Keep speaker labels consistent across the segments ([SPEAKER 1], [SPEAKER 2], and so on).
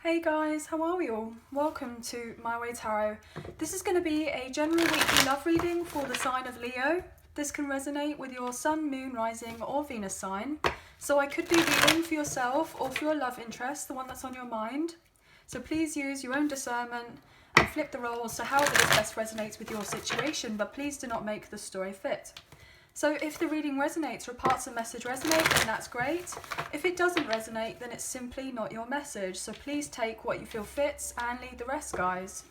[SPEAKER 1] Hey guys, how are we all? Welcome to My Way Tarot. This is going to be a general weekly love reading for the sign of Leo. This can resonate with your sun, moon, rising or Venus sign. So I could be reading for yourself or for your love interest, the one that's on your mind. So please use your own discernment and flip the roles to however this best resonates with your situation, but please do not make the story fit. So if the reading resonates or parts of the message resonate, then that's great. If it doesn't resonate, then it's simply not your message. So please take what you feel fits and leave the rest, guys.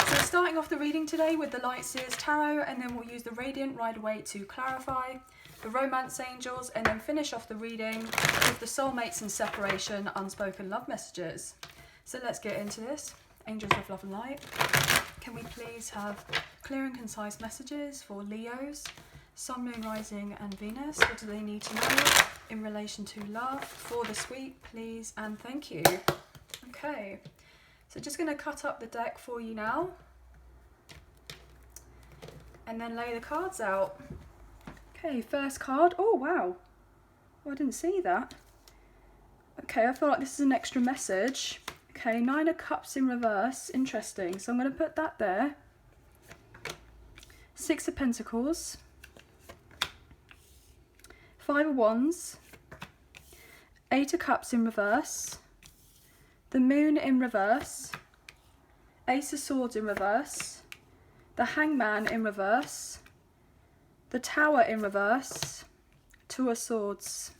[SPEAKER 1] So starting off the reading today with the Light Seers Tarot, and then we'll use the Radiant Rider-Waite to clarify, the Romance Angels, and then finish off the reading with the Soulmates and Separation Unspoken Love Messages. So let's get into this. Angels of Love and Light, can we please have clear and concise messages for Leos, Sun, Moon, Rising and Venus? What do they need to know in relation to love for this week, please and thank you. Okay, so just going to cut up the deck for you now and then lay the cards out. Okay, first card. Oh wow, oh, I didn't see that. Okay, I feel like this is an extra message. Okay, Nine of Cups in reverse, interesting, so I'm going to put that there. Six of Pentacles, Five of Wands, Eight of Cups in reverse, the Moon in reverse, Ace of Swords in reverse, the Hangman in reverse, the Tower in reverse, Two of Swords.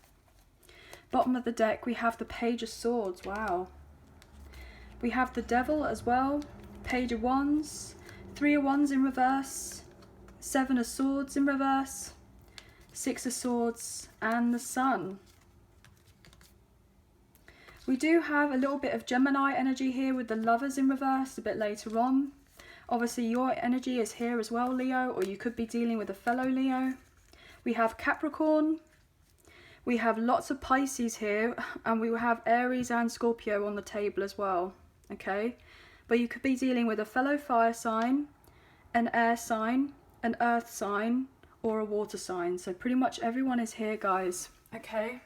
[SPEAKER 1] Bottom of the deck we have the Page of Swords, wow. We have the Devil as well, Page of Wands, Three of Wands in reverse, Seven of Swords in reverse, Six of Swords and the Sun. We do have a little bit of Gemini energy here with the Lovers in reverse a bit later on. Obviously your energy is here as well, Leo, or you could be dealing with a fellow Leo. We have Capricorn. We have lots of Pisces here, and we will have Aries and Scorpio on the table as well, okay? But you could be dealing with a fellow fire sign, an air sign, an earth sign, or a water sign. So pretty much everyone is here, guys, okay?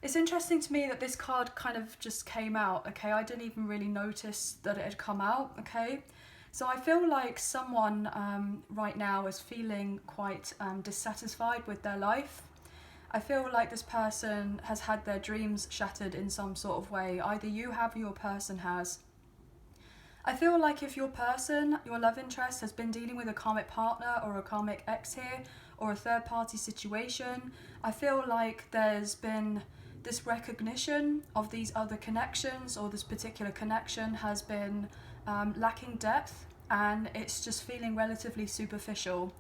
[SPEAKER 1] It's interesting to me that this card kind of just came out, okay? I didn't even really notice that it had come out, okay? So I feel like someone right now is feeling quite dissatisfied with their life. I feel like this person has had their dreams shattered in some sort of way. Either you have or your person has. I feel like if your person, your love interest, has been dealing with a karmic partner or a karmic ex here, or a third party situation, I feel like there's been this recognition of these other connections, or this particular connection has been lacking depth, and it's just feeling relatively superficial.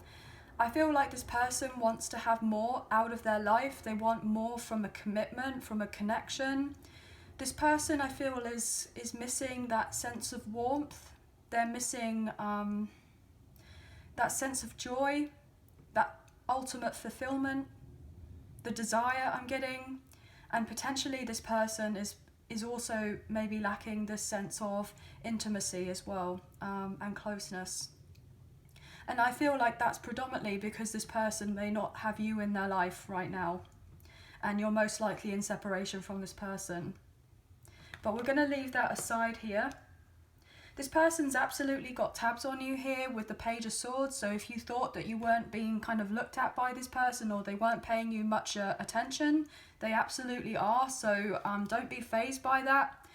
[SPEAKER 1] I feel like this person wants to have more out of their life. They want more from a commitment, from a connection. This person, I feel, is missing that sense of warmth. They're missing that sense of joy, that ultimate fulfillment, the desire I'm getting. And potentially this person is also maybe lacking this sense of intimacy as well, and closeness. And I feel like that's predominantly because this person may not have you in their life right now, and you're most likely in separation from this person. But we're going to leave that aside here. This person's absolutely got tabs on you here with the Page of Swords. So if you thought that you weren't being kind of looked at by this person, or they weren't paying you much attention, they absolutely are. So don't be fazed by that.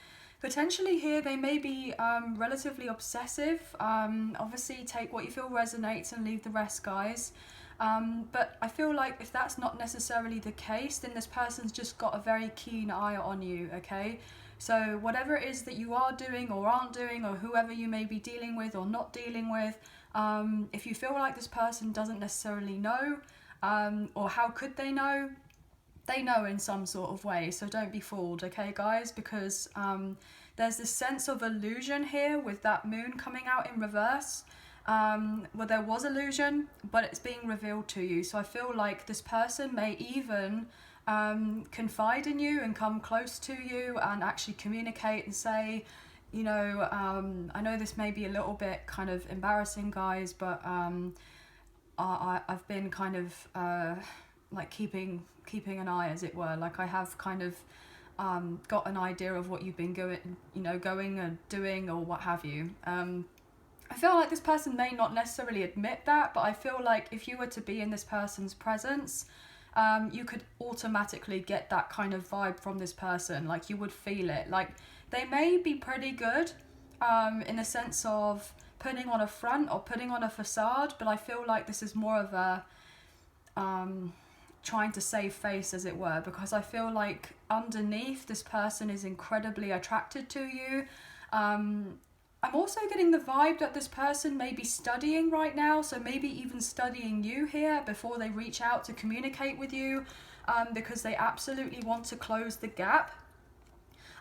[SPEAKER 1] Potentially here they may be relatively obsessive. Obviously take what you feel resonates and leave the rest, guys. But I feel like if that's not necessarily the case, then this person's just got a very keen eye on you, okay? So whatever it is that you are doing or aren't doing, or whoever you may be dealing with or not dealing with, if you feel like this person doesn't necessarily know, or how could they know? They know in some sort of way, so don't be fooled, okay guys? Because there's this sense of illusion here with that moon coming out in reverse. Well, there was illusion, but it's being revealed to you. So I feel like this person may even confide in you and come close to you and actually communicate and say, you know, I know this may be a little bit kind of embarrassing, guys, but I've been kind of like keeping an eye, as it were. Like I have kind of got an idea of what you've been going and doing or what have you. I feel like this person may not necessarily admit that, but I feel like if you were to be in this person's presence, you could automatically get that kind of vibe from this person. Like, you would feel it. Like, they may be pretty good in the sense of putting on a front or putting on a facade, but I feel like this is more of a trying to save face, as it were, because I feel like underneath, this person is incredibly attracted to you. I'm also getting the vibe that this person may be studying right now, so maybe even studying you here before they reach out to communicate with you, because they absolutely want to close the gap.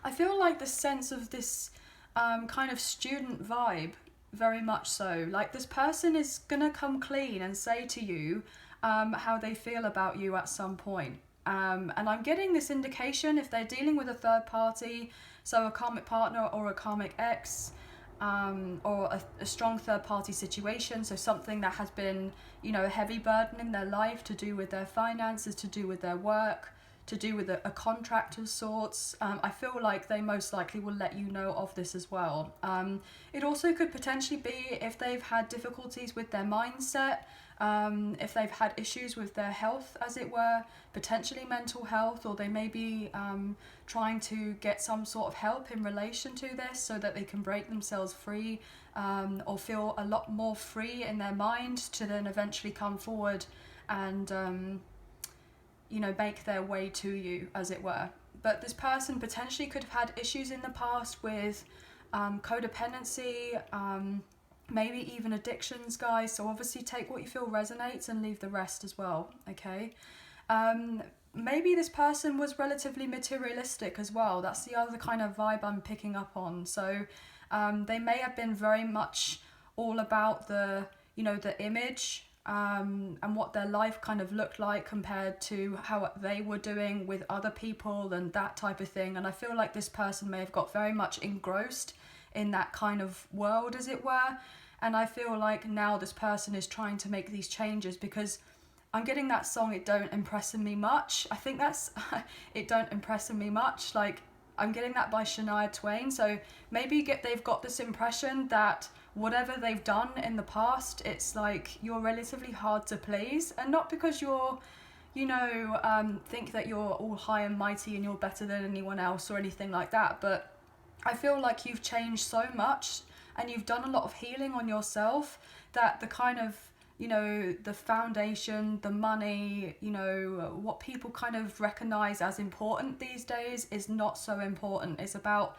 [SPEAKER 1] I feel like the sense of this kind of student vibe, very much so. Like, this person is gonna come clean and say to you how they feel about you at some point. And I'm getting this indication if they're dealing with a third party, so a karmic partner or a karmic ex, or a strong third party situation, so something that has been, a heavy burden in their life, to do with their finances, to do with their work, to do with a contract of sorts. I feel like they most likely will let you know of this as well. It also could potentially be if they've had difficulties with their mindset, if they've had issues with their health, as it were, potentially mental health, or they may be trying to get some sort of help in relation to this so that they can break themselves free, or feel a lot more free in their mind to then eventually come forward and make their way to you, as it were. But this person potentially could have had issues in the past with codependency, maybe even addictions, guys. So obviously take what you feel resonates and leave the rest as well, okay? Maybe this person was relatively materialistic as well. That's the other kind of vibe I'm picking up on. So they may have been very much all about the image, and what their life kind of looked like compared to how they were doing with other people and that type of thing. And I feel like this person may have got very much engrossed in that kind of world, as it were. And I feel like now this person is trying to make these changes, because I'm getting that song, It Don't Impress Me Much. I think that's It Don't Impress Me Much. Like, I'm getting that by Shania Twain. So maybe they've got this impression that whatever they've done in the past, it's like you're relatively hard to please. And not because you're, think that you're all high and mighty and you're better than anyone else or anything like that. But I feel like you've changed so much and you've done a lot of healing on yourself that the kind of, the foundation, the money, what people kind of recognize as important these days is not so important. It's about,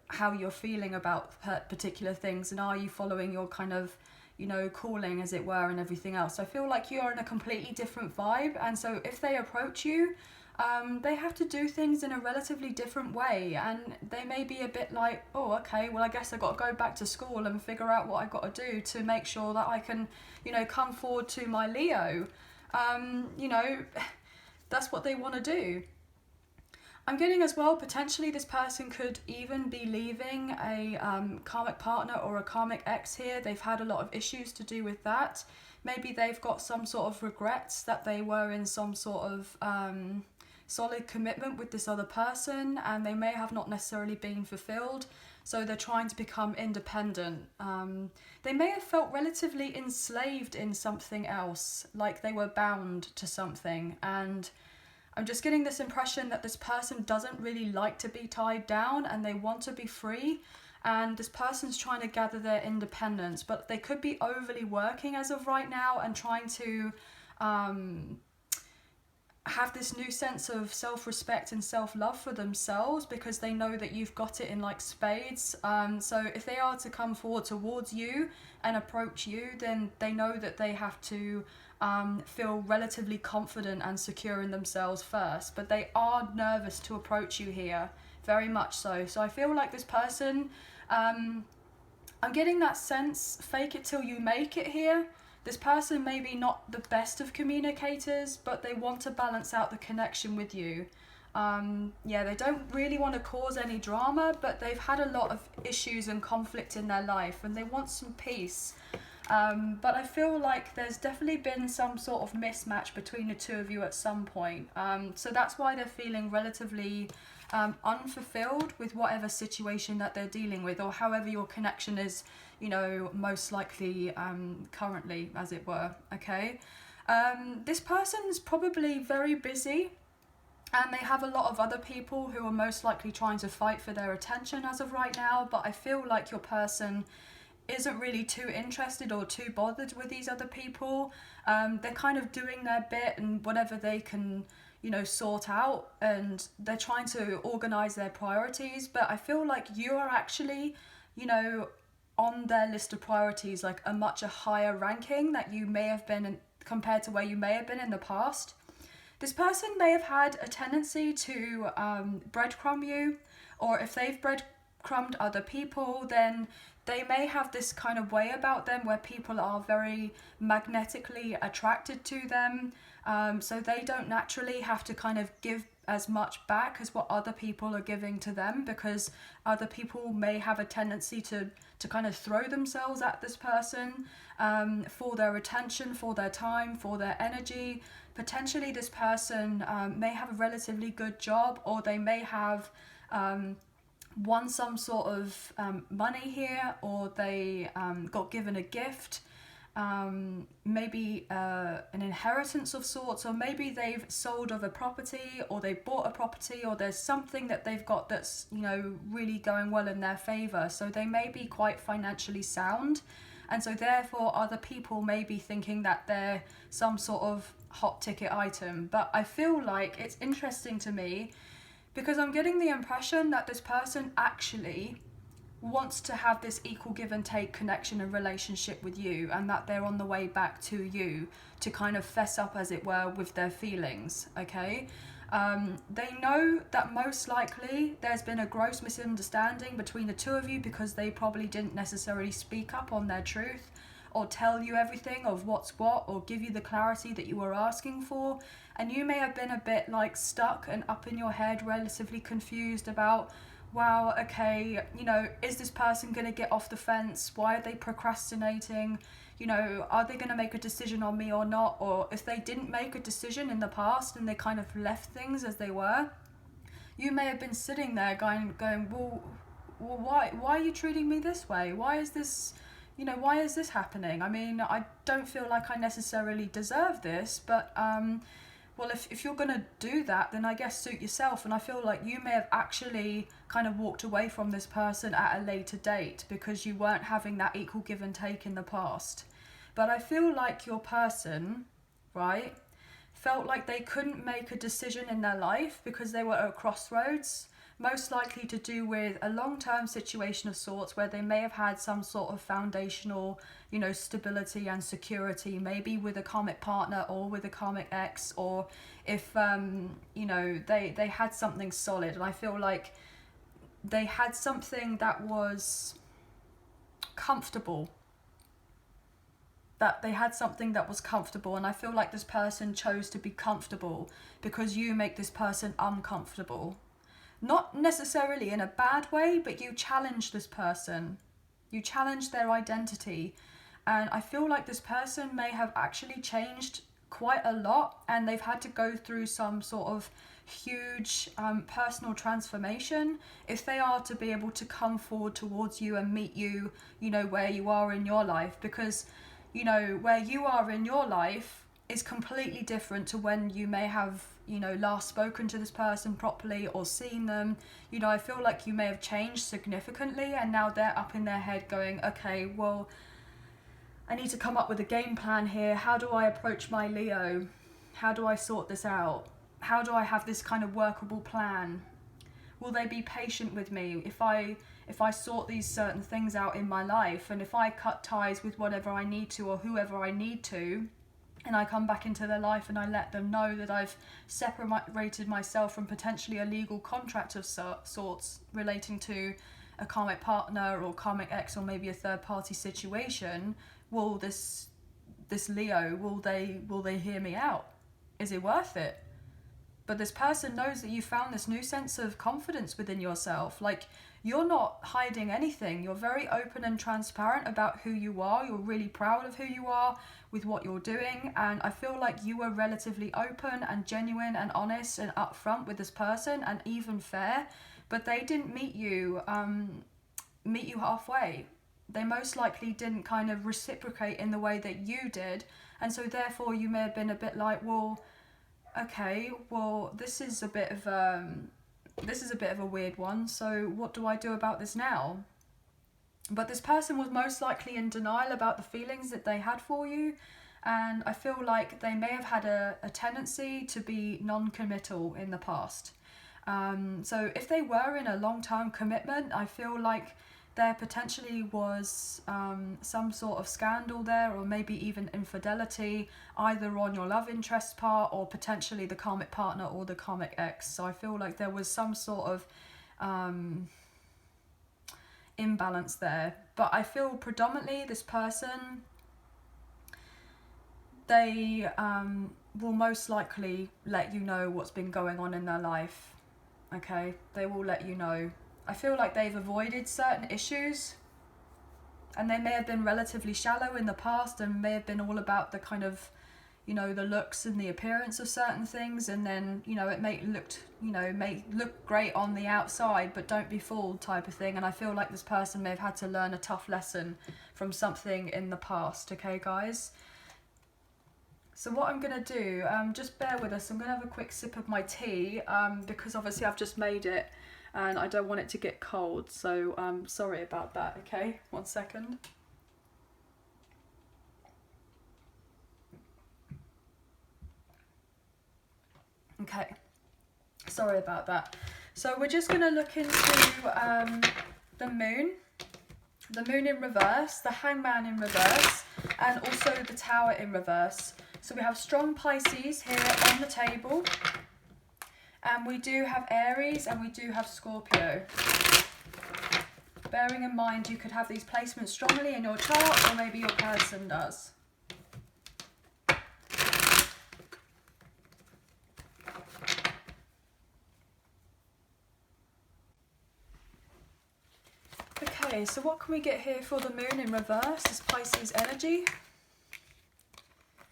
[SPEAKER 1] how you're feeling about particular things, and are you following your kind of, calling, as it were, and everything else. I feel like you're in a completely different vibe, and so if they approach you, they have to do things in a relatively different way, and they may be a bit like, oh, okay, well, I guess I got to go back to school and figure out what I got to do to make sure that I can, come forward to my Leo. That's what they want to do. I'm getting as well, potentially this person could even be leaving a karmic partner or a karmic ex here. They've had a lot of issues to do with that. Maybe they've got some sort of regrets that they were in some sort of solid commitment with this other person, and they may have not necessarily been fulfilled. So they're trying to become independent. They may have felt relatively enslaved in something else, like they were bound to something, and I'm just getting this impression that this person doesn't really like to be tied down and they want to be free, and this person's trying to gather their independence, but they could be overly working as of right now and trying to have this new sense of self-respect and self-love for themselves, because they know that you've got it in like spades. So if they are to come forward towards you and approach you, then they know that they have to feel relatively confident and secure in themselves first, but they are nervous to approach you here, very much so. So I feel like this person, I'm getting that sense, fake it till you make it here. This person may be not the best of communicators, but they want to balance out the connection with you. They don't really want to cause any drama, but they've had a lot of issues and conflict in their life and they want some peace. But I feel like there's definitely been some sort of mismatch between the two of you at some point. So that's why they're feeling relatively unfulfilled with whatever situation that they're dealing with, or however your connection is, you know, most likely currently, as it were, okay? This person is probably very busy, and they have a lot of other people who are most likely trying to fight for their attention as of right now, but I feel like your person isn't really too interested or too bothered with these other people. They're kind of doing their bit and whatever they can, you know, sort out, and they're trying to organize their priorities, but I feel like you are actually, you know, on their list of priorities, like a much higher ranking that you may have been in, compared to where you may have been in the past. This person may have had a tendency to breadcrumb you, or if they've breadcrumbed other people, then they may have this kind of way about them where people are very magnetically attracted to them. So they don't naturally have to kind of give as much back as what other people are giving to them, because other people may have a tendency to kind of throw themselves at this person for their attention, for their time, for their energy. Potentially this person may have a relatively good job, or they may have won some sort of money here, or they got given a gift, maybe an inheritance of sorts, or maybe they've sold of a property, or they bought a property, or there's something that they've got that's, you know, really going well in their favor. So they may be quite financially sound, and so therefore other people may be thinking that they're some sort of hot ticket item. But I feel like it's interesting to me, because I'm getting the impression that this person actually wants to have this equal give and take connection and relationship with you, and that they're on the way back to you to kind of fess up, as it were, with their feelings, okay? They know that most likely there's been a gross misunderstanding between the two of you, because they probably didn't necessarily speak up on their truth, or tell you everything of what's what, or give you the clarity that you were asking for. And you may have been a bit like stuck and up in your head, relatively confused about, wow, okay, you know, is this person going to get off the fence? Why are they procrastinating? You know, are they going to make a decision on me or not? Or if they didn't make a decision in the past and they kind of left things as they were, you may have been sitting there going, well why are you treating me this way? Why is this, you know, why is this happening? I mean, I don't feel like I necessarily deserve this, but well, if you're going to do that, then I guess suit yourself. And I feel like you may have actually kind of walked away from this person at a later date because you weren't having that equal give and take in the past. But I feel like your person, right, felt like they couldn't make a decision in their life because they were at a crossroads, most likely to do with a long-term situation of sorts where they may have had some sort of foundational, you know, stability and security, maybe with a karmic partner or with a karmic ex, or if you know, they had something solid. And I feel like they had something that was comfortable, and I feel like this person chose to be comfortable because you make this person uncomfortable. Not necessarily in a bad way, but you challenge this person. You challenge their identity. And I feel like this person may have actually changed quite a lot, and they've had to go through some sort of huge personal transformation if they are to be able to come forward towards you and meet you, you know, where you are in your life. Because, you know, where you are in your life is completely different to when you may have, you know, last spoken to this person properly or seen them. You know, I feel like you may have changed significantly, and now they're up in their head going, okay, well, I need to come up with a game plan here. How do I approach my Leo? How do I sort this out? How do I have this kind of workable plan? Will they be patient with me if I sort these certain things out in my life, and if I cut ties with whatever I need to or whoever I need to, and I come back into their life and I let them know that I've separated myself from potentially a legal contract of sorts relating to a karmic partner or karmic ex, or maybe a third party situation, will this Leo, will they hear me out? Is it worth it? But this person knows that you found this new sense of confidence within yourself. Like, you're not hiding anything. You're very open and transparent about who you are. You're really proud of who you are with what you're doing. And I feel like you were relatively open and genuine and honest and upfront with this person, and even fair. But they didn't meet you halfway. They most likely didn't kind of reciprocate in the way that you did. And so therefore you may have been a bit like, well, okay, well, this is a bit of a weird one, so what do I do about this now? But this person was most likely in denial about the feelings that they had for you, and I feel like they may have had a tendency to be non-committal in the past. So if they were in a long-term commitment, I feel like there potentially was some sort of scandal there, or maybe even infidelity, either on your love interest part or potentially the karmic partner or the karmic ex. So I feel like there was some sort of imbalance there. But I feel predominantly this person, they will most likely let you know what's been going on in their life. Okay, they will let you know. I feel like they've avoided certain issues, and they may have been relatively shallow in the past and may have been all about the kind of, you know, the looks and the appearance of certain things, and then, you know, it may look great on the outside, but don't be fooled type of thing. And I feel like this person may have had to learn a tough lesson from something in the past. Okay, guys? So what I'm going to do, just bear with us, I'm going to have a quick sip of my tea, because obviously I've just made it and I don't want it to get cold, so sorry about that. Okay, 1 second. Okay, sorry about that. So we're just going to look into the moon in reverse, the hangman in reverse, and also the tower in reverse. So we have strong Pisces here on the table, and we do have Aries, and we do have Scorpio. Bearing in mind you could have these placements strongly in your chart, or maybe your person does. Okay, so what can we get here for the moon in reverse? This Pisces energy.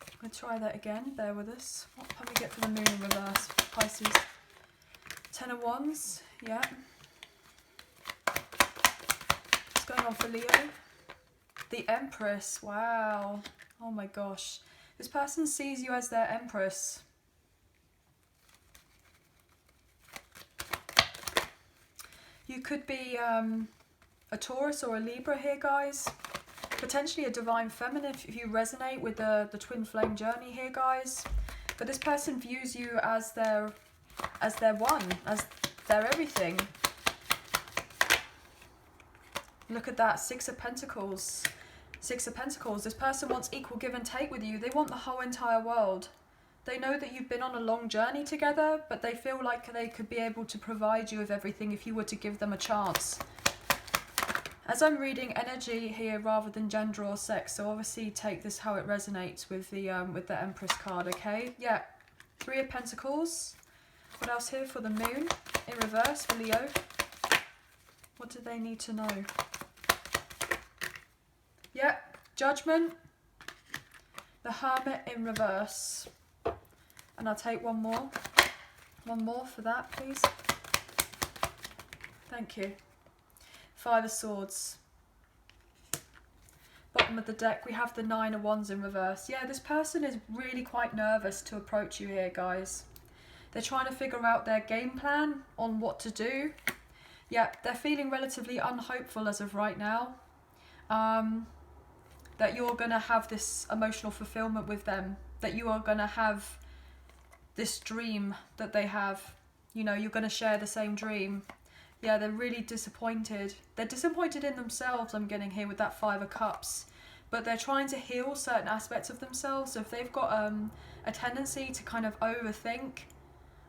[SPEAKER 1] I'm going to try that again, bear with us. What can we get for the moon in reverse? Pisces. 10 of Wands, yeah. What's going on for Leo? The Empress, wow. Oh my gosh. This person sees you as their Empress. You could be a Taurus or a Libra here, guys. Potentially a divine feminine if you resonate with the twin flame journey here, guys. But this person views you as their one, as their everything. Look at that, 6 of Pentacles. 6 of Pentacles. This person wants equal give and take with you. They want the whole entire world. They know that you've been on a long journey together, but they feel like they could be able to provide you with everything if you were to give them a chance. As I'm reading energy here rather than gender or sex, so obviously take this how it resonates with the Empress card, okay? Yeah, 3 of Pentacles. What else here for the moon in reverse for Leo? What do they need to know? Yeah, Judgment. The Hermit in reverse. And I'll take one more. One more for that, please. Thank you. 5 of Swords. Bottom of the deck, we have the 9 of Wands in reverse. Yeah, this person is really quite nervous to approach you here, guys. They're trying to figure out their game plan on what to do. Yeah, they're feeling relatively unhopeful as of right now. That you're going to have this emotional fulfillment with them. That you are going to have this dream that they have. You know, you're going to share the same dream. Yeah, they're really disappointed. They're disappointed in themselves, I'm getting here with that 5 of Cups. But they're trying to heal certain aspects of themselves. So if they've got a tendency to kind of overthink,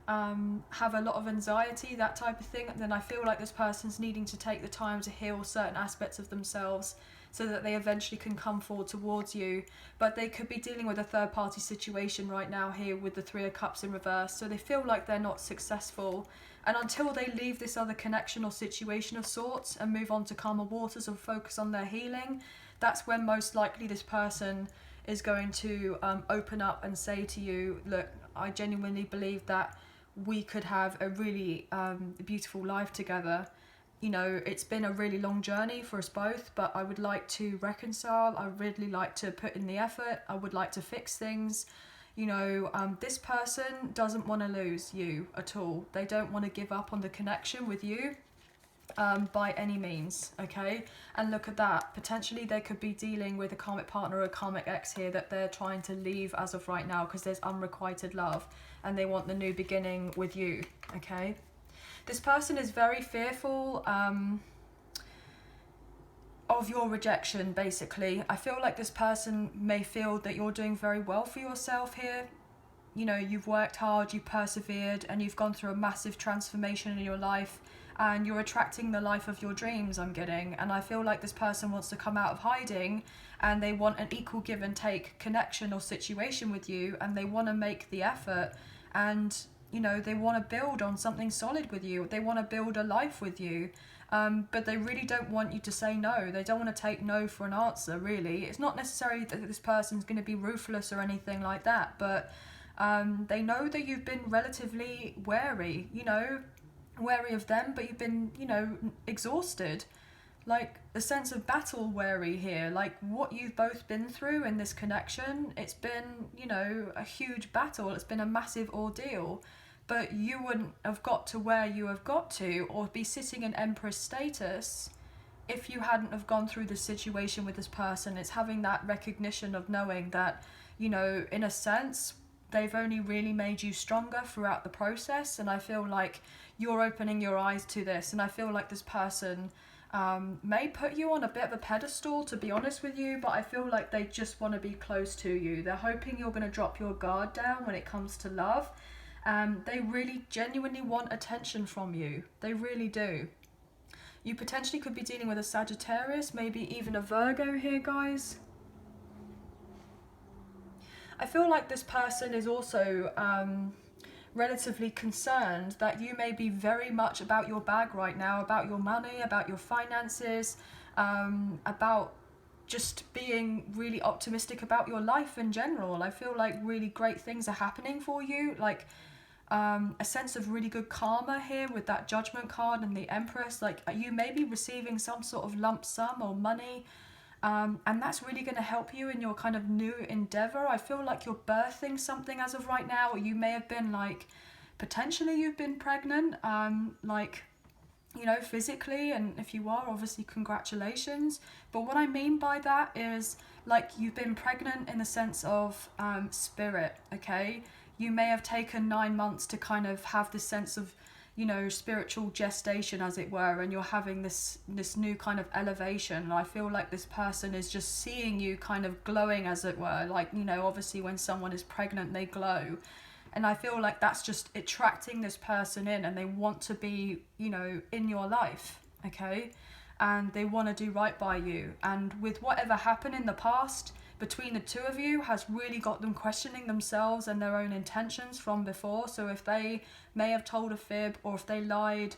[SPEAKER 1] have a lot of anxiety, that type of thing, then I feel like this person's needing to take the time to heal certain aspects of themselves so that they eventually can come forward towards you. But they could be dealing with a third party situation right now here with the Three of Cups in reverse, so they feel like they're not successful. And until they leave this other connection or situation of sorts and move on to calmer waters or focus on their healing, that's when most likely this person is going to open up and say to you, look, I genuinely believe that we could have a really beautiful life together. You know, it's been a really long journey for us both, but I would like to reconcile. I would really like to put in the effort. I would like to fix things. You know, this person doesn't want to lose you at all. They don't want to give up on the connection with you by any means, okay? And look at that. Potentially they could be dealing with a karmic partner or a karmic ex here that they're trying to leave as of right now because there's unrequited love and they want the new beginning with you, okay? This person is very fearful of your rejection, basically. I feel like this person may feel that you're doing very well for yourself here. You know, you've worked hard, you've persevered, and you've gone through a massive transformation in your life, and you're attracting the life of your dreams, I'm getting. And I feel like this person wants to come out of hiding, and they want an equal give and take connection or situation with you, and they want to make the effort, and you know, they want to build on something solid with you. They want to build a life with you. But they really don't want you to say no. They don't want to take no for an answer, really. It's not necessarily that this person's going to be ruthless or anything like that, but they know that you've been relatively wary, you know, wary of them, but you've been, you know, exhausted. Like a sense of battle weary here, like what you've both been through in this connection. It's been, you know, a huge battle. It's been a massive ordeal. But you wouldn't have got to where you have got to or be sitting in Empress status if you hadn't have gone through this situation with this person. It's having that recognition of knowing that, you know, in a sense, they've only really made you stronger throughout the process. And I feel like you're opening your eyes to this. And I feel like this person may put you on a bit of a pedestal, to be honest with you, but I feel like they just want to be close to you. They're hoping you're going to drop your guard down when it comes to love. They really genuinely want attention from you. They really do. You potentially could be dealing with a Sagittarius, maybe even a Virgo here, guys. I feel like this person is also relatively concerned that you may be very much about your bag right now, about your money, about your finances, about just being really optimistic about your life in general. I feel like really great things are happening for you, like a sense of really good karma here with that Judgment card and the Empress. Like you may be receiving some sort of lump sum or money, and that's really going to help you in your kind of new endeavor. I feel like you're birthing something as of right now, or you may have been like, potentially you've been pregnant, like, you know, physically, and if you are, obviously congratulations. But what I mean by that is like you've been pregnant in the sense of spirit, okay? You may have taken 9 months to kind of have this sense of, you know, spiritual gestation, as it were, and you're having this new kind of elevation. And I feel like this person is just seeing you kind of glowing, as it were. Like, you know, obviously when someone is pregnant, they glow. And I feel like that's just attracting this person in, and they want to be, you know, in your life, okay? And they want to do right by you. And with whatever happened in the past between the two of you has really got them questioning themselves and their own intentions from before. So if they may have told a fib, or if they lied,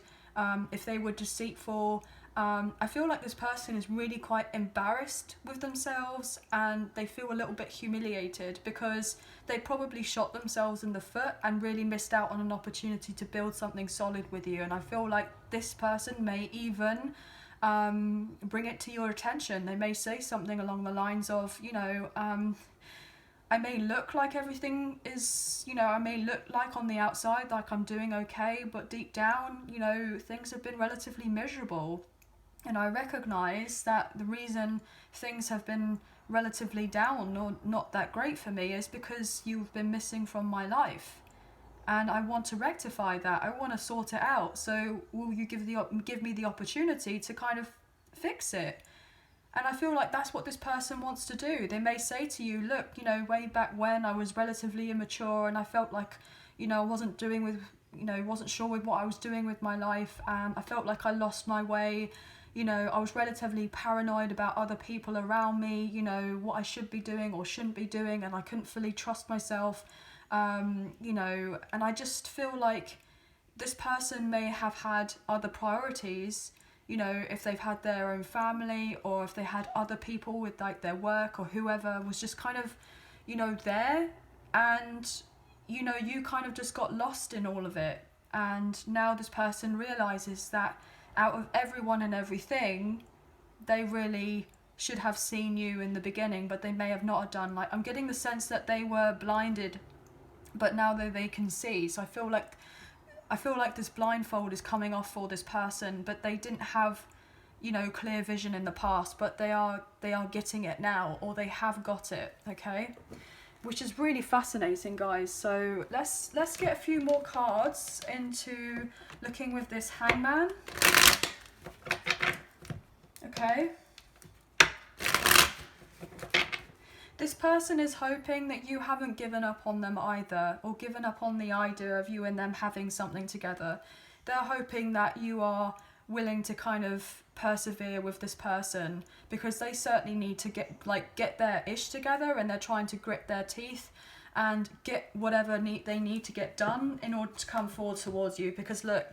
[SPEAKER 1] if they were deceitful, I feel like this person is really quite embarrassed with themselves, and they feel a little bit humiliated because they probably shot themselves in the foot and really missed out on an opportunity to build something solid with you. And I feel like this person may even bring it to your attention. They may say something along the lines of, you know, I may look like everything is, you know, I may look like on the outside like I'm doing okay, but deep down, you know, things have been relatively miserable. And I recognise that the reason things have been relatively down or not that great for me is because you've been missing from my life. And I want to rectify that. I want to sort it out. So will you give me the opportunity to kind of fix it? And I feel like that's what this person wants to do. They may say to you, look, you know, way back when I was relatively immature and I felt like, you know, I wasn't sure with what I was doing with my life, and I felt like I lost my way. you know, I was relatively paranoid about other people around me, you know, what I should be doing or shouldn't be doing, and I couldn't fully trust myself, you know, and I just feel like this person may have had other priorities, you know, if they've had their own family, or if they had other people with like their work, or whoever was just kind of, you know, there, and, you know, you kind of just got lost in all of it. And now this person realizes that out of everyone and everything, they really should have seen you in the beginning, but they may have not have done. Like, I'm getting the sense that they were blinded, but now they can see. So I feel like this blindfold is coming off for this person, but they didn't have, you know, clear vision in the past, but they are getting it now, or they have got it, okay? Which is really fascinating, guys. So let's get a few more cards into looking with this Hangman. Okay. This person is hoping that you haven't given up on them either, or given up on the idea of you and them having something together. They're hoping that you are willing to kind of persevere with this person, because they certainly need to get their ish together, and they're trying to grit their teeth and get whatever they need to get done in order to come forward towards you. Because look,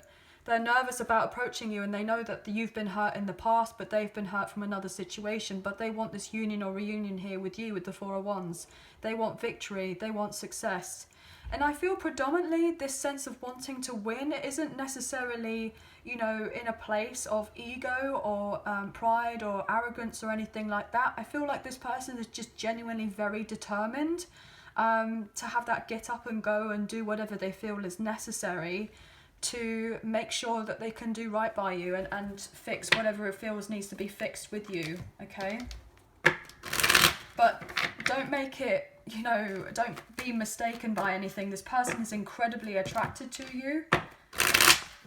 [SPEAKER 1] they're nervous about approaching you, and they know that you've been hurt in the past, but they've been hurt from another situation, but they want this union or reunion here with you with the Four of Wands. They want victory, they want success. And I feel predominantly this sense of wanting to win isn't necessarily, you know, in a place of ego or pride or arrogance or anything like that. I feel like this person is just genuinely very determined to have that get up and go and do whatever they feel is necessary to make sure that they can do right by you and fix whatever it feels needs to be fixed with you, okay? But don't make it, you know, don't be mistaken by anything. This person is incredibly attracted to you.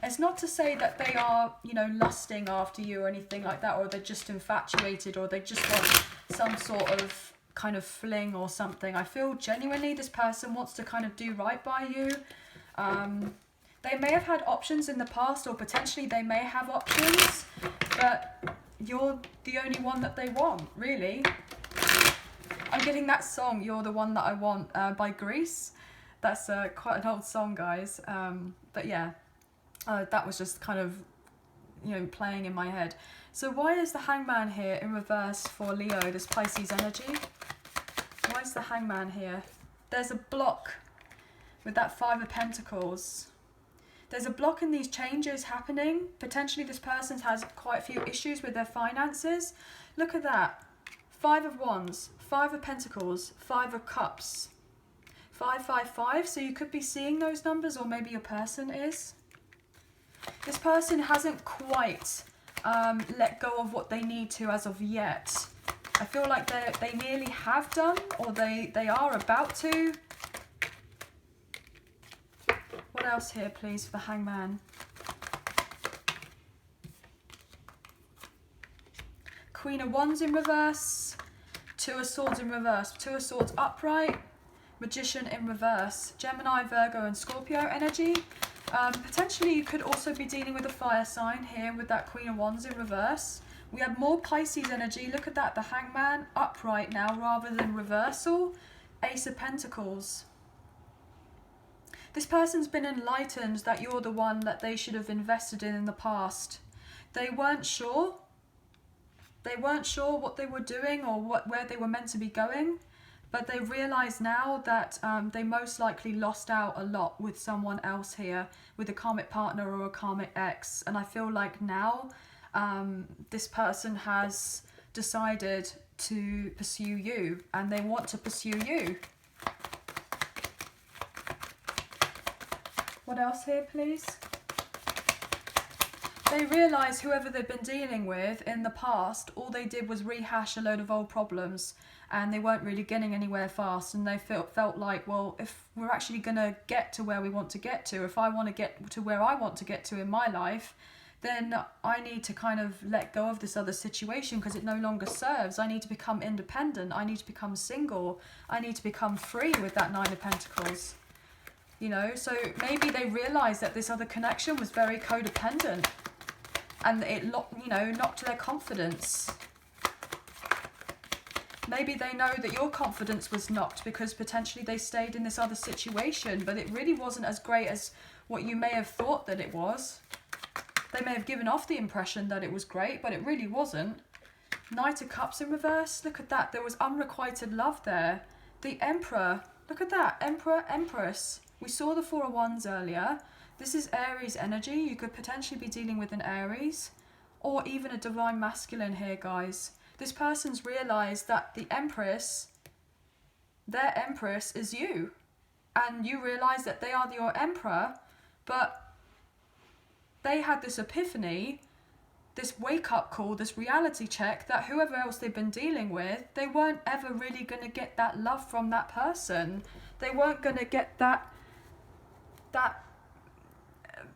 [SPEAKER 1] It's not to say that they are, you know, lusting after you or anything like that, or they're just infatuated, or they just want some sort of kind of fling or something. I feel genuinely this person wants to kind of do right by you. They may have had options in the past, or potentially they may have options, but you're the only one that they want, really. I'm getting that song, You're the One That I Want, by Grease. That's quite an old song, guys. But yeah, that was just kind of, you know, playing in my head. So why is the Hangman here in reverse for Leo, this Pisces energy? Why is the Hangman here? There's a block with that Five of Pentacles. There's a block in these changes happening. Potentially this person has quite a few issues with their finances. Look at that. Five of Wands, Five of Pentacles, Five of Cups. 555, so you could be seeing those numbers, or maybe your person is. This person hasn't quite let go of what they need to as of yet. I feel like they nearly have done, or they are about to. What else here, please, for the Hangman? Queen of Wands in reverse. Two of Swords in reverse. Two of Swords upright. Magician in reverse. Gemini, Virgo and Scorpio energy. Potentially you could also be dealing with a fire sign here with that Queen of Wands in reverse. We have more Pisces energy. Look at that. The Hangman upright now rather than reversal. Ace of Pentacles. This person's been enlightened that you're the one that they should have invested in the past. They weren't sure. They weren't sure what they were doing or where they were meant to be going. But they realise now that they most likely lost out a lot with someone else here, with a karmic partner or a karmic ex. And I feel like now this person has decided to pursue you, and they want to pursue you. What else here, please? They realise whoever they've been dealing with in the past, all they did was rehash a load of old problems, and they weren't really getting anywhere fast, and they felt like, well, if we're actually going to get to where we want to get to, if I want to get to where I want to get to in my life, then I need to kind of let go of this other situation because it no longer serves. I need to become independent. I need to become single. I need to become free with that Nine of Pentacles. You know, so maybe they realised that this other connection was very codependent. and it, you know, knocked their confidence. Maybe they know that your confidence was knocked because potentially they stayed in this other situation, but it really wasn't as great as what you may have thought that it was. They may have given off the impression that it was great, but it really wasn't. Knight of Cups in reverse. Look at that. There was unrequited love there. The Emperor. Look at that. Emperor, Empress. We saw the Four of Wands earlier. This is Aries energy. You could potentially be dealing with an Aries or even a divine masculine here, guys. This person's realised that the Empress, their Empress is you. And you realise that they are your Emperor, but they had this epiphany, this wake-up call, this reality check that whoever else they've been dealing with, they weren't ever really going to get that love from that person. They weren't going to get that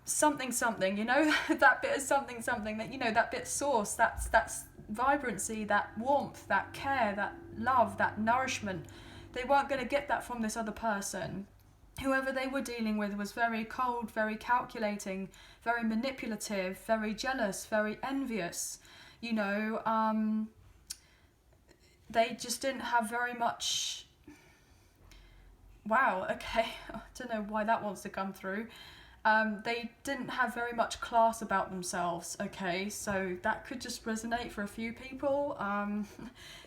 [SPEAKER 1] something, you know, that bit of something, that, you know, that bit of sauce, that's vibrancy, that warmth, that care, that love, that nourishment. They weren't going to get that from this other person. Whoever they were dealing with was very cold, very calculating, very manipulative, very jealous, very envious. You know, they just didn't have very much... Wow, okay, I don't know why that wants to come through. They didn't have very much class about themselves, okay, so that could just resonate for a few people.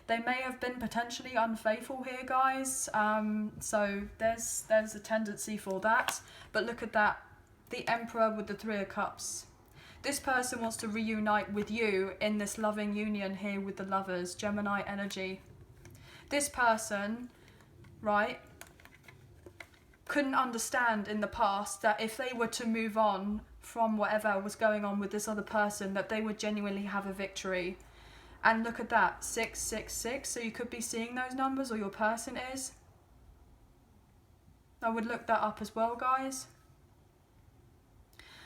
[SPEAKER 1] They may have been potentially unfaithful here, guys, so there's a tendency for that. But look at that, the Emperor with the Three of Cups. This person wants to reunite with you in this loving union here with the Lovers, Gemini energy. This person, right, couldn't understand in the past that if they were to move on from whatever was going on with this other person, that they would genuinely have a victory. And look at that, 666, so you could be seeing those numbers, or your person is. I would look that up as well, guys.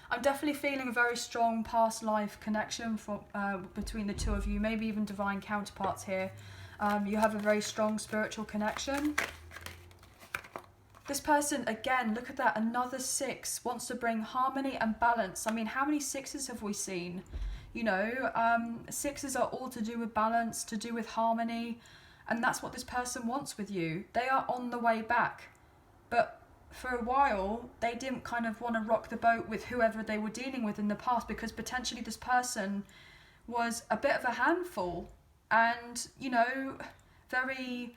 [SPEAKER 1] I'm definitely feeling a very strong past life connection between the two of you, maybe even divine counterparts here. You have a very strong spiritual connection. This person, again, look at that, another 6, wants to bring harmony and balance. I mean, how many 6s have we seen? You know, 6s are all to do with balance, to do with harmony, and that's what this person wants with you. They are on the way back, but for a while, they didn't kind of want to rock the boat with whoever they were dealing with in the past, because potentially this person was a bit of a handful and, you know, very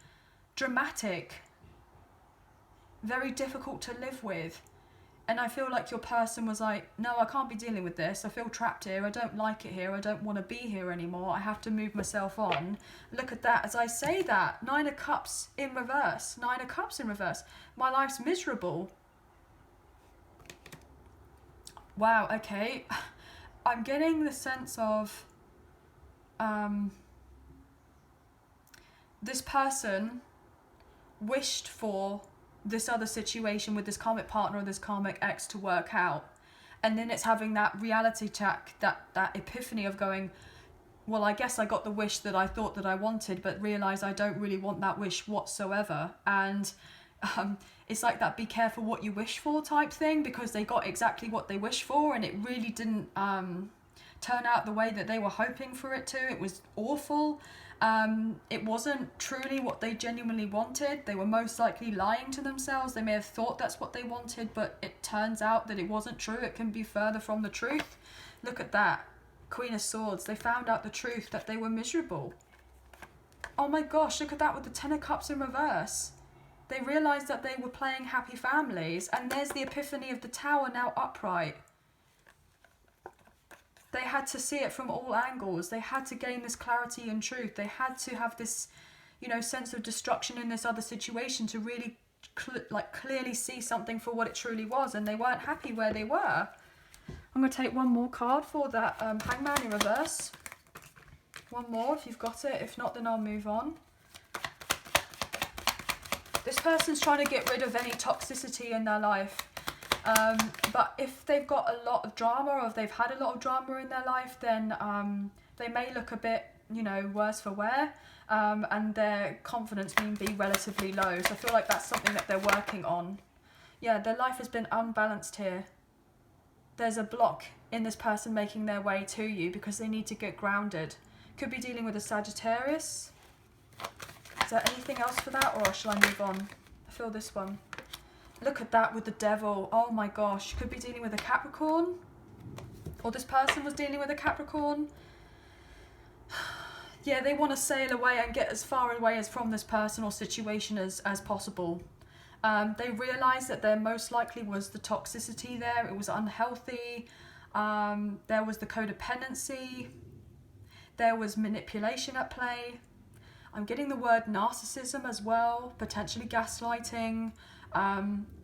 [SPEAKER 1] dramatic, very difficult to live with. And I feel like your person was like, no, I can't be dealing with this. I feel trapped here. I don't like it here. I don't want to be here anymore. I have to move myself on. Look at that. As I say that, 9 of Cups in reverse. 9 of Cups in reverse. My life's miserable. Wow, okay. I'm getting the sense of this person wished for this other situation with this karmic partner or this karmic ex to work out, and then it's having that reality check, that epiphany of going, well, I guess I got the wish that I thought that I wanted, but realize I don't really want that wish whatsoever. And it's like that be careful what you wish for type thing, because they got exactly what they wished for, and it really didn't turn out the way that they were hoping for it to. It was awful. It wasn't truly what they genuinely wanted. They were most likely lying to themselves. They may have thought that's what they wanted, but it turns out that it wasn't true. It can be further from the truth. Look at that. Queen of Swords. They found out the truth, that they were miserable. Oh my gosh, look at that with the 10 of Cups in reverse. They realised that they were playing happy families, and there's the epiphany of the Tower now upright. They had to see it from all angles. They had to gain this clarity and truth. They had to have this, you know, sense of destruction in this other situation to really clearly see something for what it truly was, and they weren't happy where they were. I'm going to take one more card for that Hangman in reverse. One more if you've got it. If not, then I'll move on. This person's trying to get rid of any toxicity in their life. But if they've got a lot of drama, or if they've had a lot of drama in their life, then they may look a bit, you know, worse for wear, and their confidence may be relatively low. So I feel like that's something that they're working on. Yeah, their life has been unbalanced here. there's a block in this person making their way to you because they need to get grounded. Could be dealing with a Sagittarius. Is there anything else for that, or shall I move on? I feel this one. Look at that with the devil. Oh my gosh. Could be dealing with a Capricorn. Or this person was dealing with a Capricorn. Yeah, they want to sail away and get as far away as from this person or situation as possible. They realised that there most likely was the toxicity there. It was unhealthy. There was the codependency. There was manipulation at play. I'm getting the word narcissism as well, potentially gaslighting.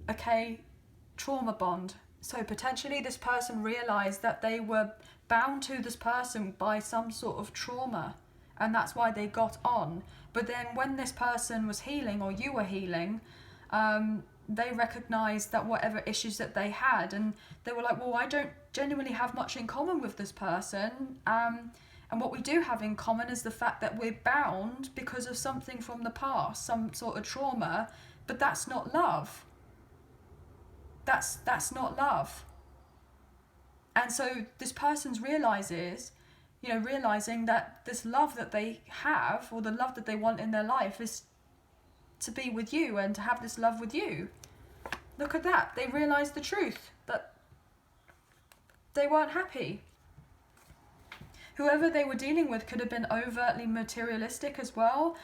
[SPEAKER 1] Okay, trauma bond. So potentially this person realised that they were bound to this person by some sort of trauma, and that's why they got on. But then when this person was healing, or you were healing, they recognised that whatever issues that they had, and they were like, well, I don't genuinely have much in common with this person. And what we do have in common is the fact that we're bound because of something from the past, some sort of trauma, but that's not love. That's not love. And so this person's realizing that this love that they have, or the love that they want in their life, is to be with you and to have this love with you. Look at that. They realized the truth, that they weren't happy. Whoever they were dealing with could have been overtly materialistic as well.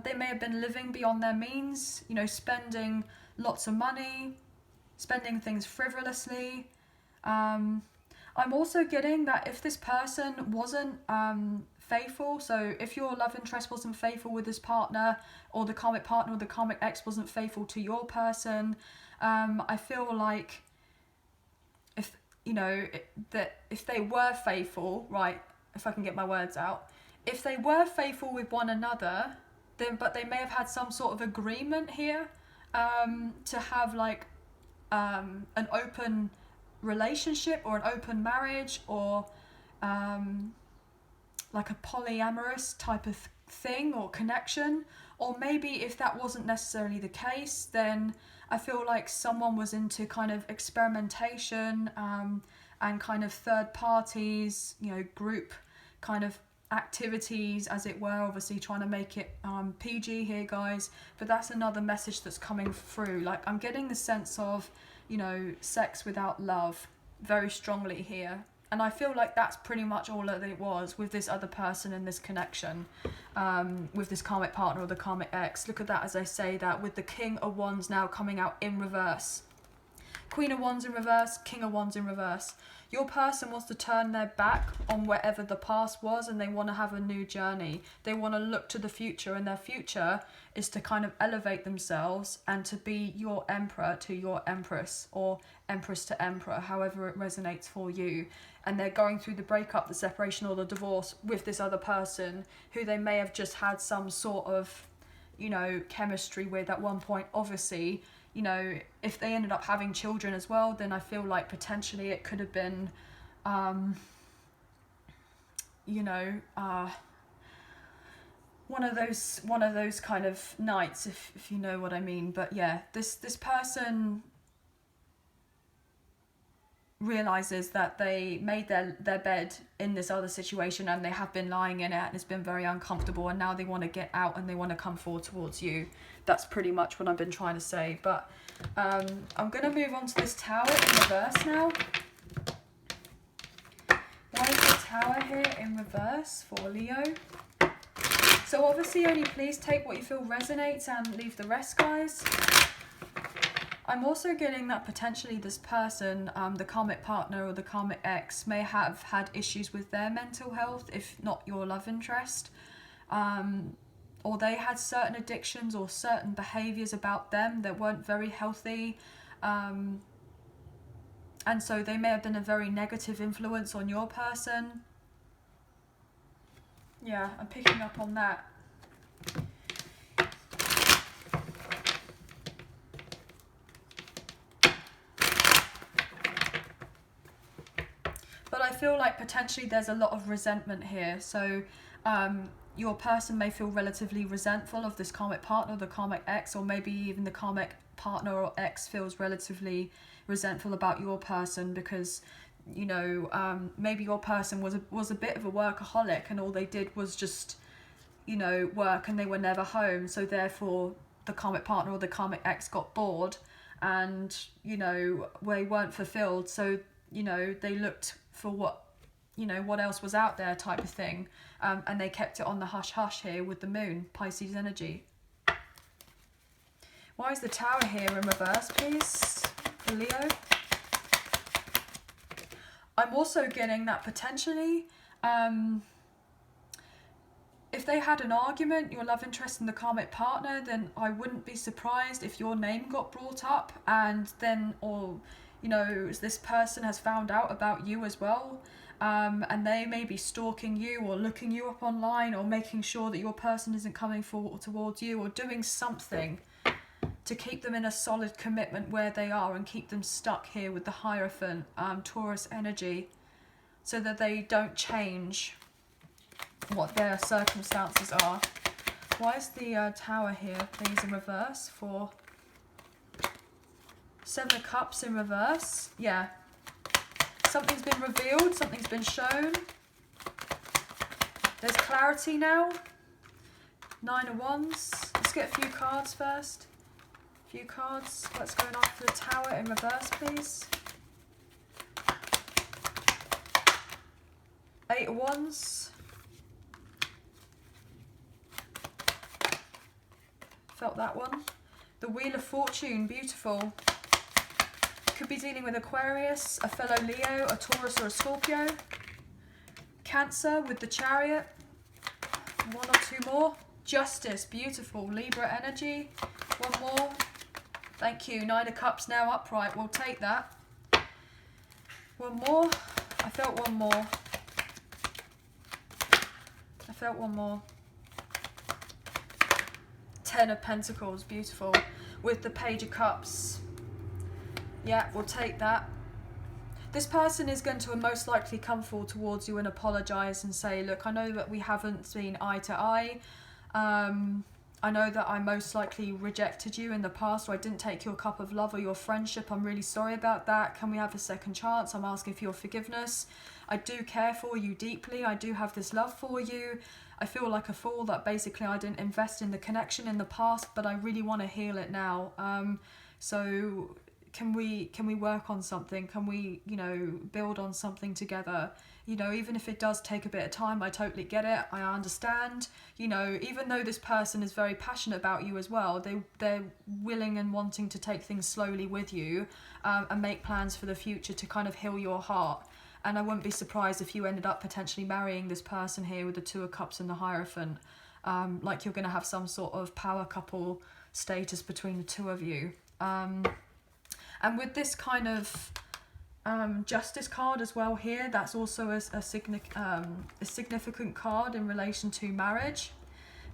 [SPEAKER 1] They may have been living beyond their means, spending lots of money, spending things frivolously. I'm also getting that if this person wasn't faithful, so if your love interest wasn't faithful with this partner, or the karmic partner or the karmic ex wasn't faithful to your person, I feel like if they were faithful, right, if I can get my words out, if they were faithful with one another, but they may have had some sort of agreement here to have like an open relationship or an open marriage, or like a polyamorous type of thing or connection. Or maybe if that wasn't necessarily the case, then I feel like someone was into kind of experimentation and kind of third parties, group kind of activities, as it were. Obviously trying to make it PG here, guys, but that's another message that's coming through. Like, I'm getting the sense of sex without love very strongly here, and I feel like that's pretty much all that it was with this other person in this connection, with this karmic partner or the karmic ex. Look at that, as I say that, with the King of Wands now coming out in reverse. Queen of Wands in reverse, King of Wands in reverse. Your person wants to turn their back on wherever the past was, and they want to have a new journey. They want to look to the future, and their future is to kind of elevate themselves and to be your emperor to your empress, or empress to emperor, however it resonates for you. And they're going through the breakup, the separation, or the divorce with this other person who they may have just had some sort of, chemistry with at one point. Obviously, if they ended up having children as well, then I feel like potentially it could have been, one of those kind of nights, if you know what I mean. But yeah, this person realizes that they made their bed in this other situation, and they have been lying in it, and it's been very uncomfortable, and now they want to get out and they want to come forward towards you. That's pretty much what I've been trying to say. But I'm going to move on to this Tower in reverse now. Why is the Tower here in reverse for Leo? So obviously only please take what you feel resonates and leave the rest, guys. I'm also getting that potentially this person, the karmic partner or the karmic ex, may have had issues with their mental health, if not your love interest. Or they had certain addictions or certain behaviours about them that weren't very healthy. And so they may have been a very negative influence on your person. Yeah, I'm picking up on that. But I feel like potentially there's a lot of resentment here. So your person may feel relatively resentful of this karmic partner, the karmic ex, or maybe even the karmic partner or ex feels relatively resentful about your person because, you know, maybe your person was a bit of a workaholic and all they did was just, you know, work and they were never home. So therefore the karmic partner or the karmic ex got bored and, you know, they weren't fulfilled. So, you know, they looked for what, you know, what else was out there type of thing. And they kept it on the hush hush here with the moon, Pisces energy. Why is the Tower here in reverse, please, for Leo? I'm also getting that potentially, if they had an argument, your love interest and the karmic partner, then I wouldn't be surprised if your name got brought up and then, or, you know, this person has found out about you as well. And they may be stalking you or looking you up online or making sure that your person isn't coming towards you or doing something to keep them in a solid commitment where they are and keep them stuck here with the Hierophant, Taurus energy, so that they don't change what their circumstances are. Why is the Tower here, please, in reverse for Seven of Cups in reverse? Yeah. Something's been revealed, something's been shown. There's clarity now. Nine of Wands. Let's get a few cards first. A few cards. What's going on for the Tower in reverse, please? Eight of Wands. Felt that one. The Wheel of Fortune, beautiful. Could be dealing with Aquarius, a fellow Leo, a Taurus or a Scorpio. Cancer with the Chariot. One or two more. Justice, beautiful. Libra energy. One more. Thank you. Nine of Cups now upright. We'll take that. One more. I felt one more. I felt one more. Ten of Pentacles, beautiful. With the Page of Cups. Yeah, we'll take that. This person is going to most likely come forward towards you and apologise and say, look, I know that we haven't seen eye to eye. I know that I most likely rejected you in the past, or I didn't take your cup of love or your friendship. I'm really sorry about that. Can we have a second chance? I'm asking for your forgiveness. I do care for you deeply. I do have this love for you. I feel like a fool that basically I didn't invest in the connection in the past, but I really want to heal it now. So can we work on something? Can we, you know, build on something together? You know, even if it does take a bit of time, I totally get it. I understand. You know, even though this person is very passionate about you as well, they're willing and wanting to take things slowly with you, and make plans for the future to kind of heal your heart. And I wouldn't be surprised if you ended up potentially marrying this person here with the Two of Cups and the Hierophant. Like you're going to have some sort of power couple status between the two of you. And with this kind of Justice card as well here, that's also a significant card in relation to marriage.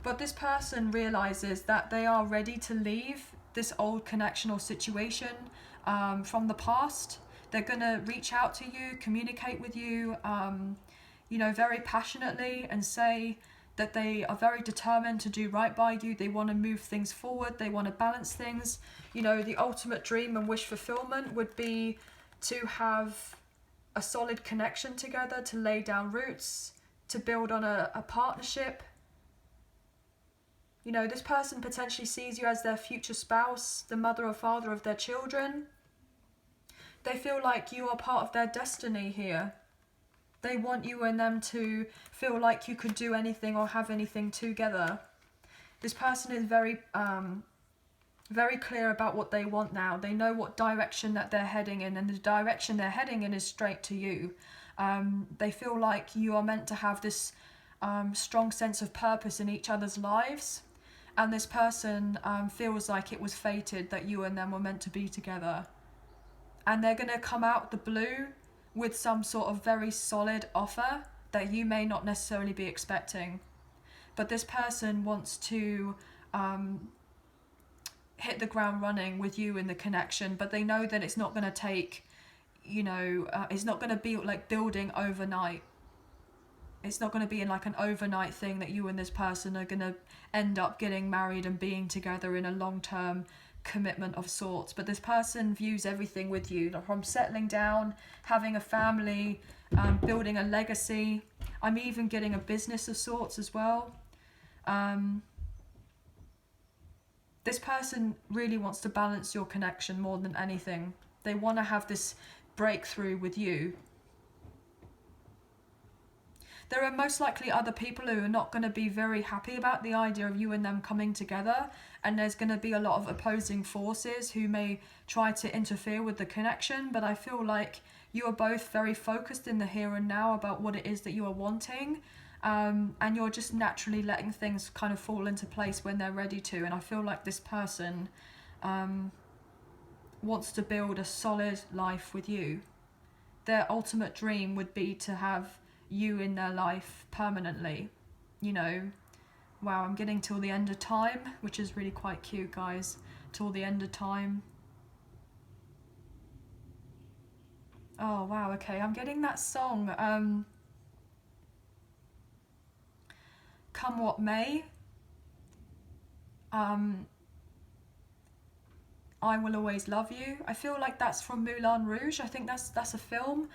[SPEAKER 1] But this person realises that they are ready to leave this old connection or situation from the past. They're going to reach out to you, communicate with you, you know, very passionately, and say that they are very determined to do right by you. They want to move things forward. They want to balance things. You know, the ultimate dream and wish fulfillment would be to have a solid connection together, to lay down roots, to build on a partnership. You know, this person potentially sees you as their future spouse, the mother or father of their children. They feel like you are part of their destiny here. They want you and them to feel like you could do anything or have anything together. This person is very clear about what they want now. They know what direction that they're heading in, and the direction they're heading in is straight to you. They feel like you are meant to have this strong sense of purpose in each other's lives. And this person feels like it was fated that you and them were meant to be together. And they're going to come out the blue with some sort of very solid offer that you may not necessarily be expecting. But this person wants to hit the ground running with you in the connection, but they know that it's not going to take, you know, it's not going to be like building overnight. It's not going to be in like an overnight thing that you and this person are going to end up getting married and being together in a long-term commitment of sorts, but this person views everything with you, like from settling down, having a family, building a legacy. I'm even getting a business of sorts as well. This person really wants to balance your connection more than anything. They want to have this breakthrough with you. There are most likely other people who are not going to be very happy about the idea of you and them coming together, and there's going to be a lot of opposing forces who may try to interfere with the connection, but I feel like you are both very focused in the here and now about what it is that you are wanting, and you're just naturally letting things kind of fall into place when they're ready to. And I feel like this person wants to build a solid life with you. Their ultimate dream would be to have you in their life permanently, you know. Wow, I'm getting till the end of time, which is really quite cute, guys. Till the end of time. Oh wow, okay, I'm getting that song, Come What May. I Will Always Love You. I feel like that's from Moulin Rouge. I think that's a film.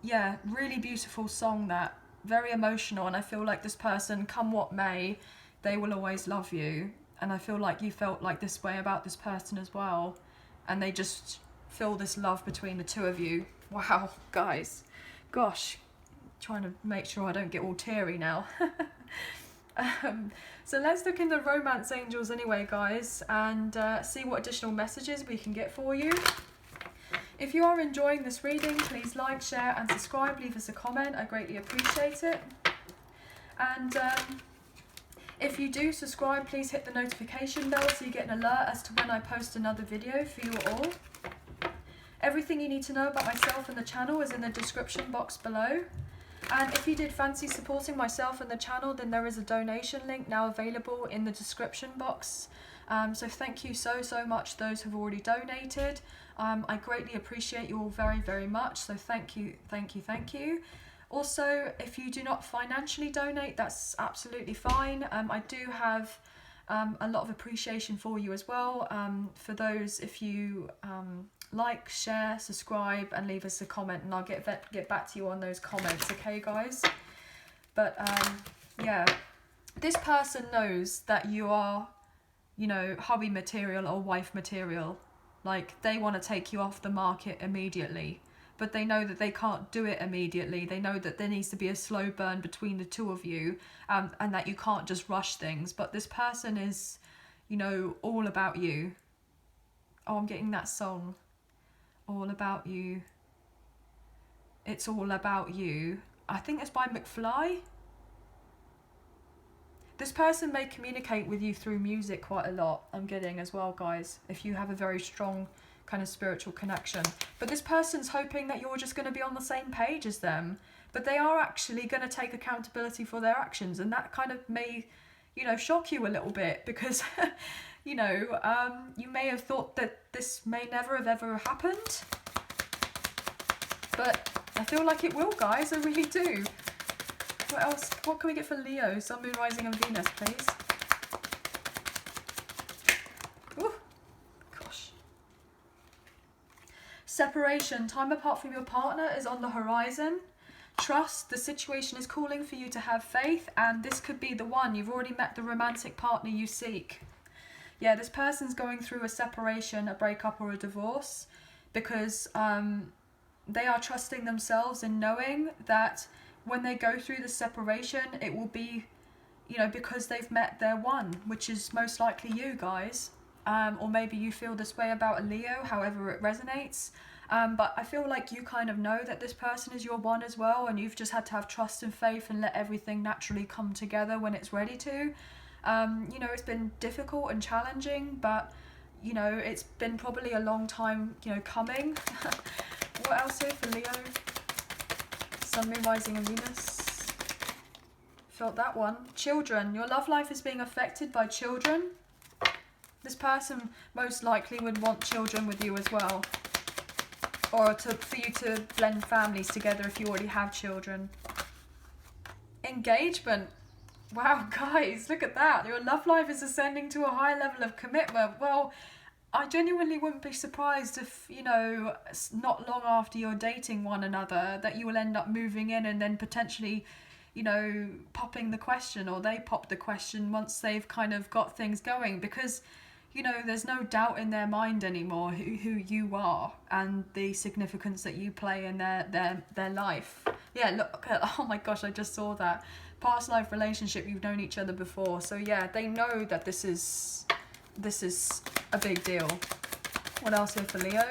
[SPEAKER 1] Yeah, really beautiful song, that. Very emotional, and I feel like this person, come what may, they will always love you. And I feel like you felt like this way about this person as well. And they just feel this love between the two of you. Wow, guys. Gosh, trying to make sure I don't get all teary now. So let's look in the romance angels anyway, guys, and see what additional messages we can get for you. If you are enjoying this reading, please like, share and subscribe. Leave us a comment. I greatly appreciate it. And if you do subscribe, please hit the notification bell so you get an alert as to when I post another video for you all. Everything you need to know about myself and the channel is in the description box below. And if you did fancy supporting myself and the channel, then there is a donation link now available in the description box. So thank you so much those who've already donated. I greatly appreciate you all very much, so thank you. Also, if you do not financially donate, that's absolutely fine. I do have a lot of appreciation for you as well. For those, if you like, share, subscribe and leave us a comment, and I'll get back to you on those comments, okay guys? But yeah, this person knows that you are, you know, hubby material or wife material. Like, they want to take you off the market immediately, but they know that they can't do it immediately. They know that there needs to be a slow burn between the two of you, and that you can't just rush things. But this person is, you know, all about you. Oh, I'm getting that song. All About You. It's All About You. I think it's by McFly. This person may communicate with you through music quite a lot, I'm getting as well, guys, if you have a very strong kind of spiritual connection. But this person's hoping that you're just going to be on the same page as them, but they are actually going to take accountability for their actions, and that kind of may, you know, shock you a little bit, because, you know, you may have thought that this may never have ever happened, but I feel like it will, guys, I really do. What else? What can we get for Leo? Sun, Moon, Rising and Venus, please. Ooh, gosh. Separation. Time apart from your partner is on the horizon. Trust. The situation is calling for you to have faith, and this could be the one. You've already met the romantic partner you seek. Yeah, this person's going through a separation, a breakup or a divorce, because they are trusting themselves in knowing that when they go through the separation, it will be, you know, because they've met their one, which is most likely you guys. Or maybe you feel this way about a Leo, however it resonates. But I feel like you kind of know that this person is your one as well, and you've just had to have trust and faith and let everything naturally come together when it's ready to. You know, it's been difficult and challenging, but, you know, it's been probably a long time, you know, coming. What else here for Leo? Sun, Moon, Rising and Venus. Felt that one. Children. Your love life is being affected by children. This person most likely would want children with you as well. Or for you to blend families together if you already have children. Engagement. Wow, guys, look at that. Your love life is ascending to a high level of commitment. Well, I genuinely wouldn't be surprised if, you know, not long after you're dating one another, that you will end up moving in and then potentially, you know, popping the question, or they pop the question once they've kind of got things going, because, you know, there's no doubt in their mind anymore who you are and the significance that you play in their life. Yeah, look, oh my gosh, I just saw that. Past life relationship, you've known each other before. So yeah, they know that this is a big deal. What else here for Leo?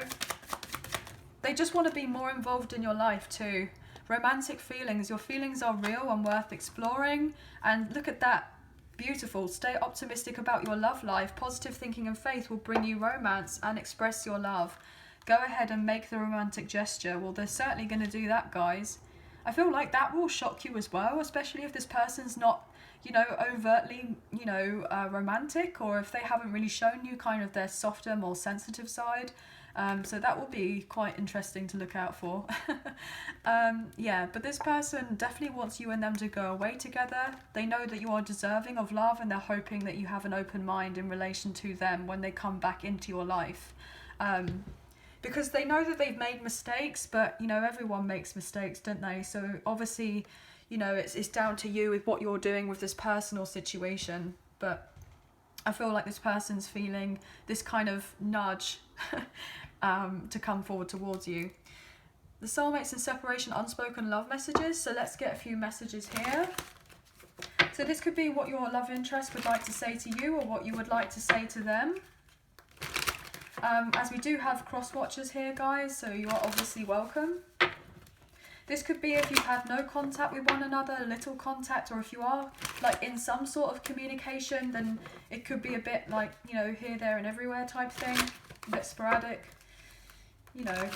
[SPEAKER 1] They just want to be more involved in your life too. Romantic feelings. Your feelings are real and worth exploring. And look at that. Beautiful. Stay optimistic about your love life. Positive thinking and faith will bring you romance and express your love. Go ahead and make the romantic gesture. Well, they're certainly going to do that, guys. I feel like that will shock you as well, especially if this person's not, you know, overtly, you know, romantic, or if they haven't really shown you kind of their softer, more sensitive side. So that will be quite interesting to look out for. Yeah, but this person definitely wants you and them to go away together. They know that you are deserving of love, and they're hoping that you have an open mind in relation to them when they come back into your life. Because they know that they've made mistakes, but, you know, everyone makes mistakes, don't they? So obviously, you know, it's down to you with what you're doing with this personal situation. But I feel like this person's feeling this kind of nudge to come forward towards you. The soulmates and separation, unspoken love messages. So let's get a few messages here. So this could be what your love interest would like to say to you, or what you would like to say to them. As we do have cross watchers here, guys, so you are obviously welcome. This could be if you've had no contact with one another, little contact, or if you are like in some sort of communication, then it could be a bit like, you know, here, there and everywhere type thing, a bit sporadic, you know,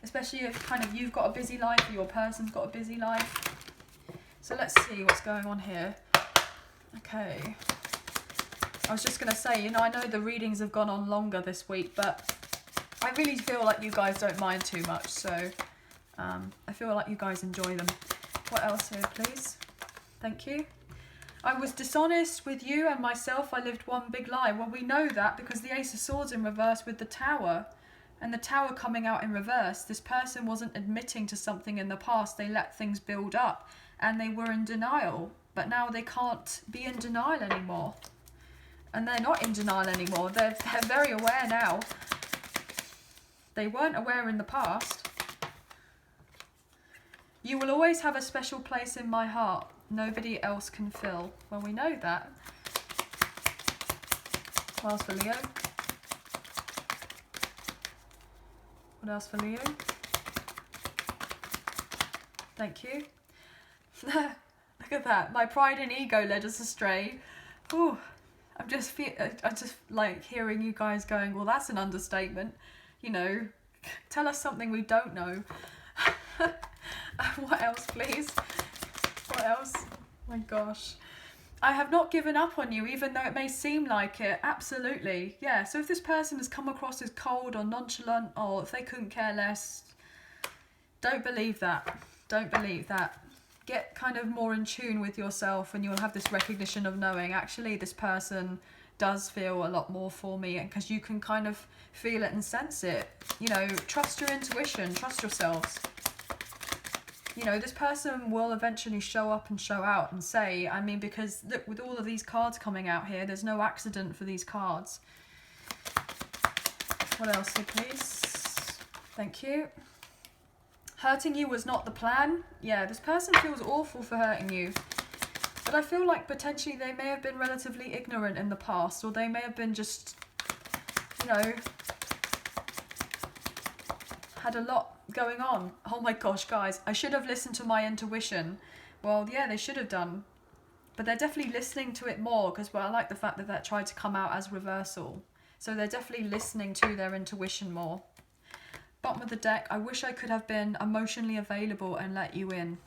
[SPEAKER 1] especially if kind of you've got a busy life or your person's got a busy life. So let's see what's going on here. Okay. I was just going to say, you know, I know the readings have gone on longer this week, but I really feel like you guys don't mind too much, so I feel like you guys enjoy them. What else here, please? Thank you. I was dishonest with you and myself. I lived one big lie. Well, we know that because the Ace of Swords in reverse with the Tower, and the Tower coming out in reverse. This person wasn't admitting to something in the past. They let things build up, and they were in denial. But now they can't be in denial anymore. And they're not in denial anymore. They're very aware now. They weren't aware in the past. You will always have a special place in my heart. Nobody else can fill. Well, we know that. What else for Leo? What else for Leo? Thank you. Look at that. My pride and ego led us astray. Ooh. I just like hearing you guys going, well, that's an understatement. You know, tell us something we don't know. What else, please? What else? Oh my gosh. I have not given up on you, even though it may seem like it. Absolutely. Yeah, so if this person has come across as cold or nonchalant, or if they couldn't care less, don't believe that. Don't believe that. Get kind of more in tune with yourself, and you'll have this recognition of knowing, actually, this person does feel a lot more for me, because you can kind of feel it and sense it. You know, trust your intuition, trust yourselves. You know, this person will eventually show up and show out and say, I mean, because look, with all of these cards coming out here, there's no accident for these cards. What else here, please? Thank you. Hurting you was not the plan. Yeah, this person feels awful for hurting you. But I feel like potentially they may have been relatively ignorant in the past, or they may have been just, you know, had a lot going on. Oh my gosh, guys, I should have listened to my intuition. Well, yeah, they should have done. But they're definitely listening to it more, because, well, I like the fact that that tried to come out as reversal. So they're definitely listening to their intuition more. Bottom of the deck, I wish I could have been emotionally available and let you in.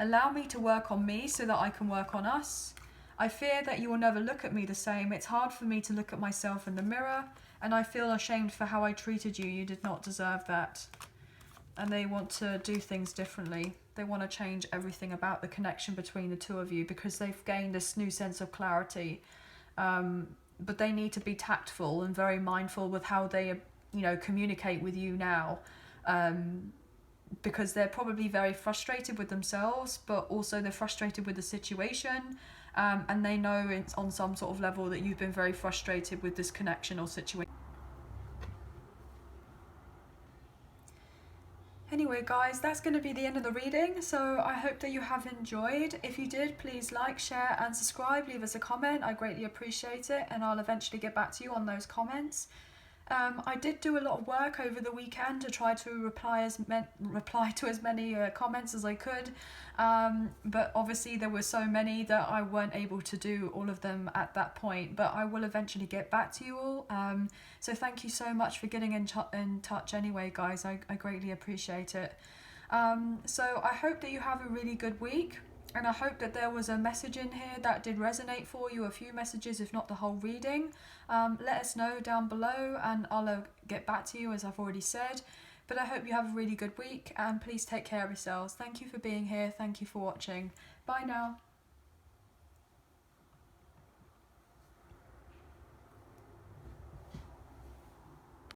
[SPEAKER 1] Allow me to work on me so that I can work on us. I fear that you will never look at me the same. It's hard for me to look at myself in the mirror, and I feel ashamed for how I treated you. You did not deserve that. and they want to do things differently. They want to change everything about the connection between the two of you because they've gained this new sense of clarity. But they need to be tactful and very mindful with how they, you know, communicate with you now. Because they're probably very frustrated with themselves, but also they're frustrated with the situation. And they know it's on some sort of level that you've been very frustrated with this connection or situation. Anyway guys, that's going to be the end of the reading, so I hope that you have enjoyed. If you did, please like, share and subscribe, leave us a comment, I greatly appreciate it, and I'll eventually get back to you on those comments. I did do a lot of work over the weekend to try to reply to as many comments as I could, but obviously there were so many that I weren't able to do all of them at that point, but I will eventually get back to you all. So thank you so much for getting in touch anyway guys, I greatly appreciate it. So I hope that you have a really good week, and I hope that there was a message in here that did resonate for you, a few messages if not the whole reading. Let us know down below and I'll get back to you as I've already said. But I hope you have a really good week, and please take care of yourselves. Thank you for being here, thank you for watching. Bye now.